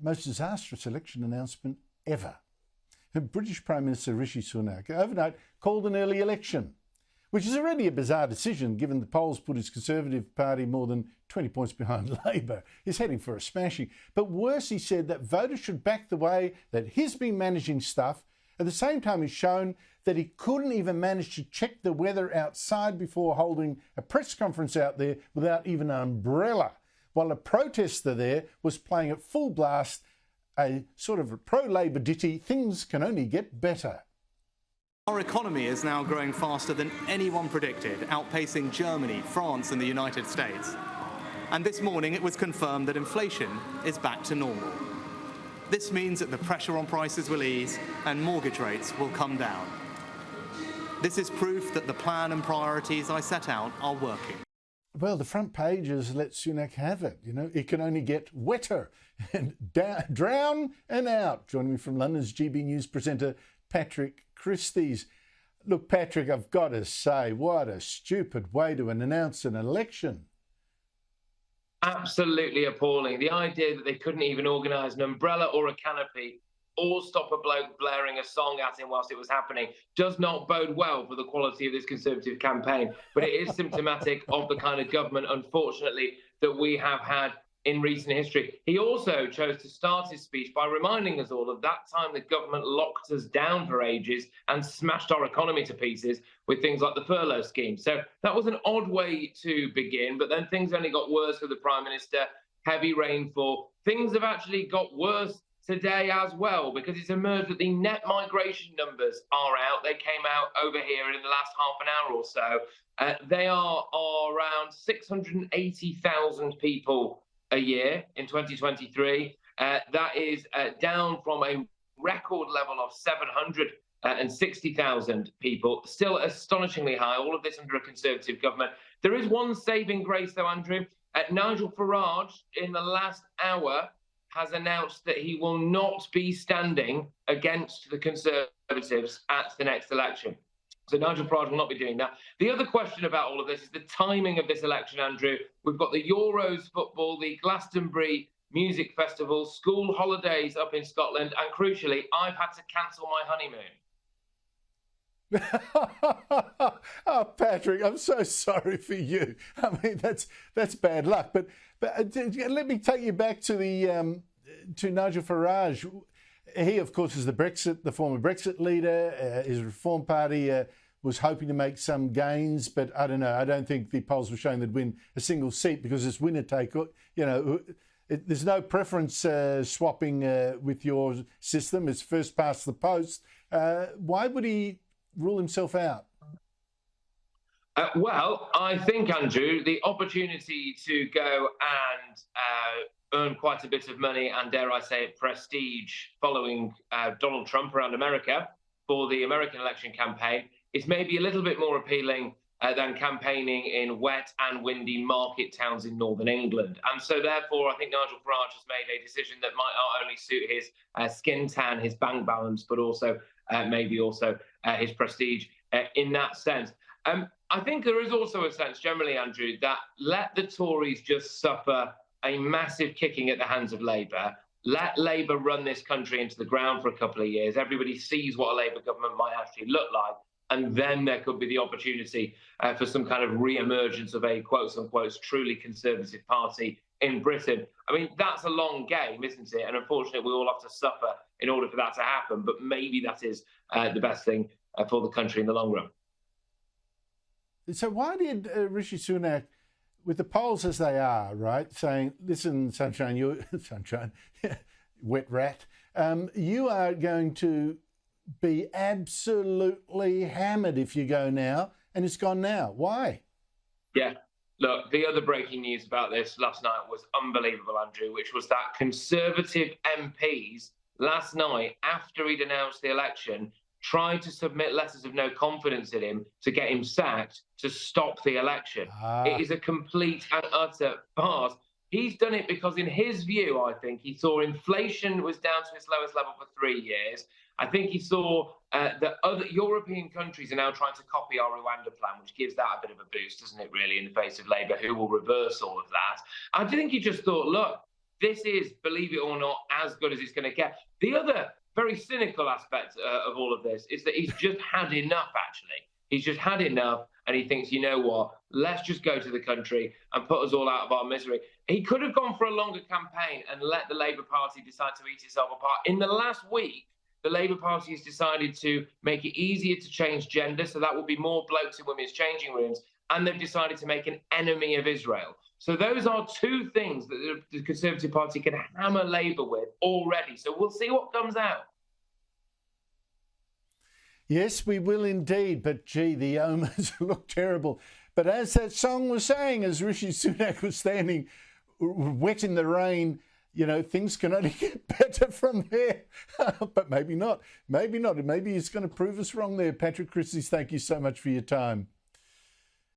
most disastrous election announcement ever. British Prime Minister Rishi Sunak overnight called an early election, which is already a bizarre decision given the polls put his Conservative Party more than 20 points behind Labor. He's heading for a smashing. But worse, he said that voters should back the way that he's been managing stuff. At the same time, he's shown that he couldn't even manage to check the weather outside before holding a press conference out there without even an umbrella, while a protester there was playing at full blast a sort of a pro-Labor ditty, "Things can only get better." Our economy is now growing faster than anyone predicted, outpacing Germany, France and the United States. And this morning it was confirmed that inflation is back to normal. This means that the pressure on prices will ease and mortgage rates will come down. This is proof that the plan and priorities I set out are working. Well, the front pages let Sunak have it. You know, it can only get wetter and drown and out. Joining me from London's GB News presenter Patrick Christys. Look, Patrick, I've got to say, what a stupid way to announce an election. Absolutely appalling. The idea that they couldn't even organise an umbrella or a canopy or stop a bloke blaring a song at him whilst it was happening does not bode well for the quality of this Conservative campaign. But it is symptomatic of the kind of government, unfortunately, that we have had in recent history. He also chose to start his speech by reminding us all of that time the government locked us down for ages and smashed our economy to pieces with things like the furlough scheme. So that was an odd way to begin, but then things only got worse for the Prime Minister. Heavy rainfall. Things have actually got worse today as well, because it's emerged that the net migration numbers are out. They came out over here in the last half an hour or so. They are around 680,000 people a year in 2023. That is down from a record level of 760,000 people. Still astonishingly high, all of this under a Conservative government. There is one saving grace, though, Andrew. Nigel Farage, in the last hour, has announced that he will not be standing against the Conservatives at the next election. So Nigel Farage will not be doing that. The other question about all of this is the timing of this election, Andrew. We've got the Euros football, the Glastonbury Music Festival, school holidays up in Scotland, and crucially, I've had to cancel my honeymoon. Oh, Patrick, I'm so sorry for you. I mean, that's bad luck. But let me take you back to the to Nigel Farage. He, of course, is the former Brexit leader. His Reform Party was hoping to make some gains, but I don't know. I don't think the polls were showing they'd win a single seat because it's winner take. You know, there's no preference swapping with your system. It's first past the post. Why would he rule himself out? Well, I think, Andrew, the opportunity to go and earn quite a bit of money and, dare I say it, prestige following Donald Trump around America for the American election campaign is maybe a little bit more appealing than campaigning in wet and windy market towns in northern England. And so, therefore, I think Nigel Farage has made a decision that might not only suit his skin tan, his bank balance, but also maybe also his prestige in that sense. I think there is also a sense generally, Andrew, that let the Tories just suffer a massive kicking at the hands of Labour. Let Labour run this country into the ground for a couple of years. Everybody sees what a Labour government might actually look like. And then there could be the opportunity for some kind of re-emergence of a quotes-unquote truly Conservative party in Britain. I mean, that's a long game, isn't it? And unfortunately, we all have to suffer in order for that to happen. But maybe that is the best thing for the country in the long run. So why did Rishi Sunak, with the polls as they are, right, saying, listen, Sunshine, wet rat, you are going to be absolutely hammered if you go now, and it's gone now. Why? Yeah. Look, the other breaking news about this last night was unbelievable, Andrew, which was that Conservative MPs last night, after he'd announced the election, tried to submit letters of no confidence in him to get him sacked to stop the election. It is a complete and utter farce. He's done it because, in his view, I think, he saw inflation was down to its lowest level for 3 years. I think he saw that other European countries are now trying to copy our Rwanda plan, which gives that a bit of a boost, doesn't it, really, in the face of Labour, who will reverse all of that. I think he just thought, look, This is, believe it or not, as good as it's going to get. The other very cynical aspect of all of this is that he's just had enough, actually. He's just had enough, and he thinks, you know what, let's just go to the country and put us all out of our misery. He could have gone for a longer campaign and let the Labour Party decide to eat itself apart. In the last week, the Labour Party has decided to make it easier to change gender, so that will be more blokes in women's changing rooms, and they've decided to make an enemy of Israel. So those are two things that the Conservative Party can hammer Labour with already. So we'll see what comes out. Yes, we will indeed. But gee, the omens look terrible. But as that song was saying, as Rishi Sunak was standing wet in the rain, you know, things can only get better from there. But maybe not. Maybe not. Maybe he's going to prove us wrong there. Patrick Christys, thank you so much for your time.